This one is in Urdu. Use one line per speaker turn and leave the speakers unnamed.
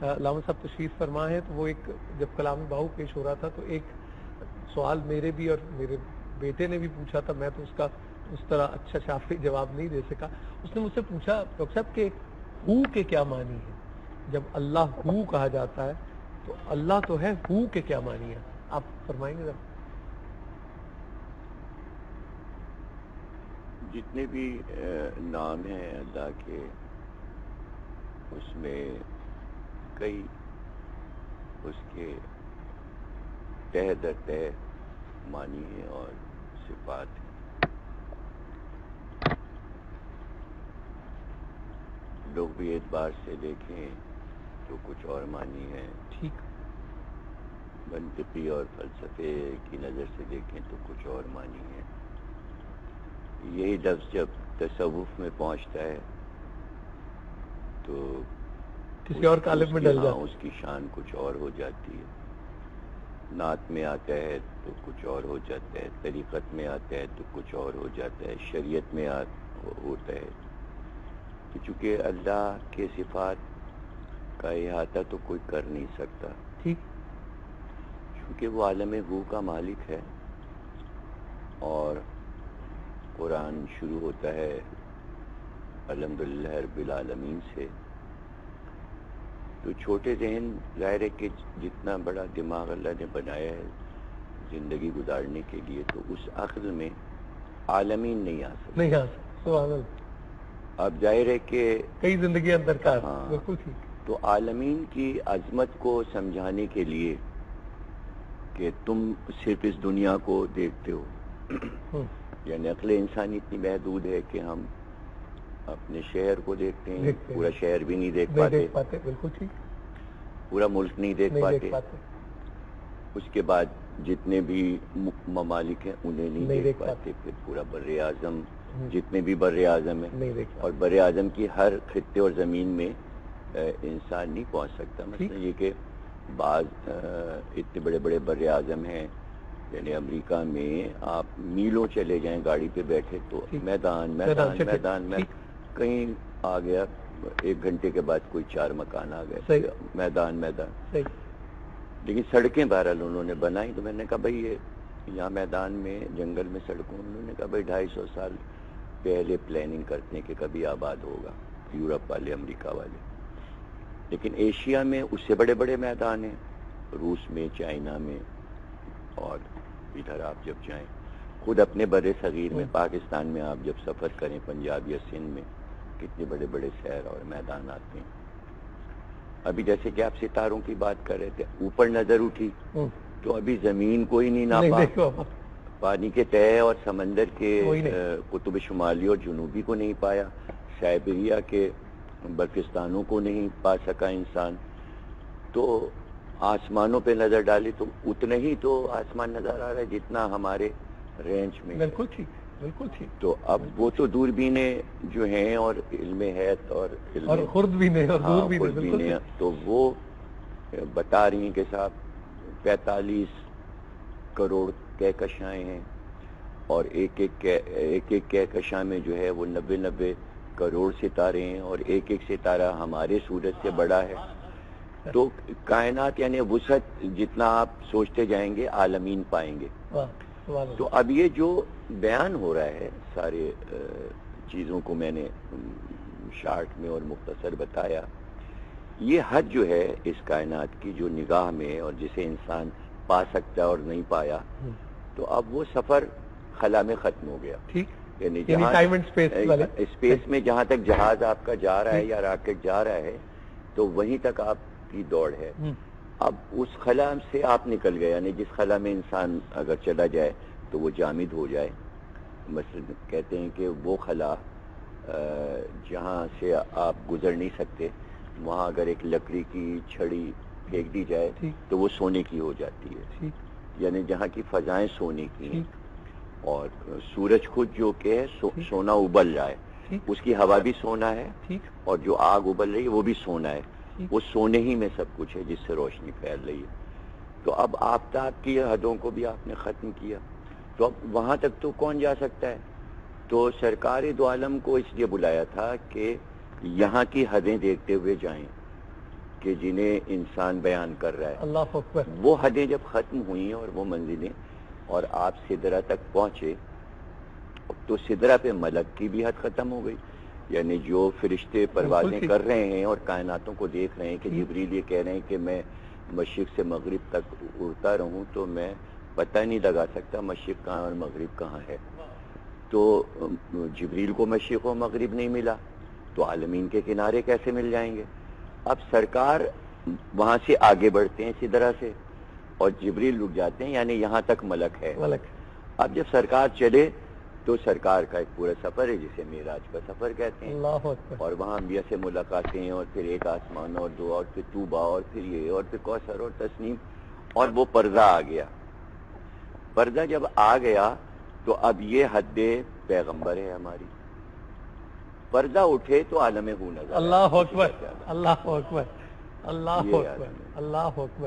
علامہ صاحب تشریف فرما ہے، تو وہ ایک جب کلام باہو پیش ہو رہا تھا تو ایک سوال میرے بھی اور میرے بیٹے نے بھی پوچھا تھا، میں تو اس کا اس طرح اچھا شافی جواب نہیں دے سکا. اس نے مجھ سے پوچھا ڈاکٹر صاحب کہ ہو کے کیا معنی ہے؟ جب اللہ ہو کہا جاتا ہے تو اللہ تو ہے، ہو کے کیا معنی ہے؟ آپ فرمائیں گے ذرا.
جتنے بھی نام ہیں اللہ کے، اس میں کئی اس کے تہ در تہ معنی ہیں اور صفات ہیں. لوگ بھی اعتبار سے دیکھیں تو کچھ اور معنی ہیں،
ٹھیک.
منطقی اور فلسفے کی نظر سے دیکھیں تو کچھ اور معنی ہیں. یہی لفظ جب تصوف میں پہنچتا ہے تو
کسی اور کالم میں ڈل جاتا ہے.
اس کی شان کچھ اور ہو جاتی ہے. نعت میں آتا ہے تو کچھ اور ہو جاتا ہے، طریقت میں آتا ہے تو کچھ اور ہو جاتا ہے، شریعت میں ہوتا ہے. کہ چونکہ اللہ کے صفات کا احاطہ تو کوئی کر نہیں سکتا،
ٹھیک.
چونکہ وہ عالم ہو کا مالک ہے. اور قرآن شروع ہوتا ہے الحمدللہ رب العالمین سے. تو چھوٹے ذہن ظاہر ہے کہ جتنا بڑا دماغ اللہ نے بنایا ہے زندگی گزارنے کے لیے، تو اس عقل میں عالمین نہیں آ سکتا.
نہیں آ سکتا. سبحان اللہ.
اب ظاہر ہے کہ
کئی زندگیاں درکار.
ہاں،
بالکل ٹھیک.
تو عالمین کی عظمت کو سمجھانے کے لیے کہ تم صرف اس دنیا کو دیکھتے ہو، یعنی عقل انسانی اتنی محدود ہے کہ ہم اپنے شہر کو دیکھتے ہیں، پورا شہر بھی نہیں دیکھ پاتے.
بالکل ٹھیک.
پورا ملک نہیں دیکھ پاتے. اس کے بعد جتنے بھی ممالک ہیں انہیں نہیں دیکھ پاتے. پھر پورا بر اعظم، جتنے بھی بر اعظم ہیں، اور بر اعظم کی ہر خطے اور زمین میں انسان نہیں پہنچ سکتا. مثلا یہ کہ بعض اتنے بڑے بڑے بر اعظم ہیں، یعنی امریکہ میں آپ میلوں چلے جائیں گاڑی پہ بیٹھے تو میدان میدان میدان میں کہیں آ گیا، 1 گھنٹے کے بعد کوئی 4 مکان آ گئے، میدان میدان. لیکن سڑکیں بہرحال انہوں نے بنائی. تو میں نے کہا بھائی یہ یہاں میدان میں جنگل میں سڑکوں، انہوں نے کہا بھائی 250 سال پہلے پلاننگ کرتے ہیں کہ کبھی آباد ہوگا، یورپ والے، امریکہ والے. لیکن ایشیا میں اس سے بڑے بڑے میدان ہیں، روس میں، چائنا میں، اور ادھر آپ جب جائیں خود اپنے بر صغیر میں، پاکستان میں آپ جب سفر کریں پنجاب یا سندھ میں، کتنے بڑے بڑے شہر اور میدان آتے ہیں. ابھی جیسے کہ آپ ستاروں کی بات کر رہے تھے، اوپر نظر اٹھی تو ابھی زمین کوئی نہیں ناپا، پانی کے تہے اور سمندر کے قطب شمالی اور جنوبی کو نہیں پایا، سائبیریا کے برفستانوں کو نہیں پا سکا انسان. تو آسمانوں پہ نظر ڈالی تو اتنا ہی تو آسمان نظر آ رہا ہے جتنا ہمارے رینج میں.
بالکل ٹھیک. بالکل ٹھیک.
تو اب وہ تو دوربینیں جو ہیں اور علم حیات اور
خوردبینیں اور دوربینیں،
تو وہ بتا رہی ہیں کہ صاحب 45 کروڑ کہکشائیں ہیں، اور ایک ایک کہکشاں میں جو ہے وہ 90 کروڑ ستارے ہیں، اور ایک ایک ستارہ ہمارے سورج سے بڑا ہے. تو کائنات یعنی وسعت جتنا آپ سوچتے جائیں گے عالمین پائیں گے. تو اب یہ جو بیان ہو رہا ہے سارے چیزوں کو میں نے شارٹ میں اور مختصر بتایا، یہ حد جو ہے اس کائنات کی جو نگاہ میں اور جسے انسان پا سکتا ہے اور نہیں پایا، تو اب وہ سفر خلا میں ختم ہو گیا.
ٹھیک.
یعنی ٹائم اینڈ اسپیس میں جہاں تک جہاز آپ کا جا رہا ہے یا راکٹ جا رہا ہے تو وہیں تک آپ کی دوڑ ہے. اب اس خلا سے آپ نکل گئے، یعنی جس خلا میں انسان اگر چلا جائے تو وہ جامد ہو جائے. مثلا کہتے ہیں کہ وہ خلا جہاں سے آپ گزر نہیں سکتے، وہاں اگر ایک لکڑی کی چھڑی پھینک دی جائے تو وہ سونے کی ہو جاتی ہے. یعنی جہاں کی فضائیں سونے کی ہیں، اور سورج خود جو کہ سونا ابل رہا ہے، اس کی ہوا بھی سونا ہے، اور جو آگ ابل رہی ہے وہ بھی سونا ہے. وہ سونے ہی میں سب کچھ ہے جس سے روشنی پھیل رہی ہے. تو اب آفتاب کی حدوں کو بھی آپ نے ختم کیا، تو اب وہاں تک تو کون جا سکتا ہے؟ تو سرکار دو عالم کو اس لیے بلایا تھا کہ یہاں کی حدیں دیکھتے ہوئے جائیں. کہ جنہیں انسان بیان کر رہا ہے.
اللہ اکبر.
وہ حدیں جب ختم ہوئیں اور وہ منزلیں اور آپ سدرہ تک پہنچے تو سدرہ پہ ملک کی بھی حد ختم ہو گئی. یعنی جو فرشتے پروازیں کر رہے ہیں اور کائناتوں کو دیکھ رہے ہیں کہ جبریل یہ کہہ رہے ہیں کہ میں مشرق سے مغرب تک اڑتا رہوں تو میں پتہ نہیں لگا سکتا مشرق کہاں اور مغرب کہاں ہے. تو جبریل کو مشرق و مغرب نہیں ملا تو عالمین کے کنارے کیسے مل جائیں گے؟ اب سرکار وہاں سے آگے بڑھتے ہیں سدرہ سے اور جبریل رک جاتے ہیں، یعنی یہاں تک ملک ہے. اب جب سرکار چلے تو سرکار کا ایک پورا سفر ہے جسے معراج کا سفر کہتے ہیں.
اللہ اکبر.
اور وہاں انبیاء سے ملاقاتیں اور پھر ایک آسمان اور دو اور پھر توبہ اور پھر یہ اور پھر کوثر اور تسنیم اور وہ پردہ آ گیا. پردہ جب آ گیا تو اب یہ حد پیغمبر ہے ہماری. پردہ اٹھے تو عالم ہو نظر.
اللہ اکبر. اللہ اکبر. اللہ اکبر. اللہ اکبر.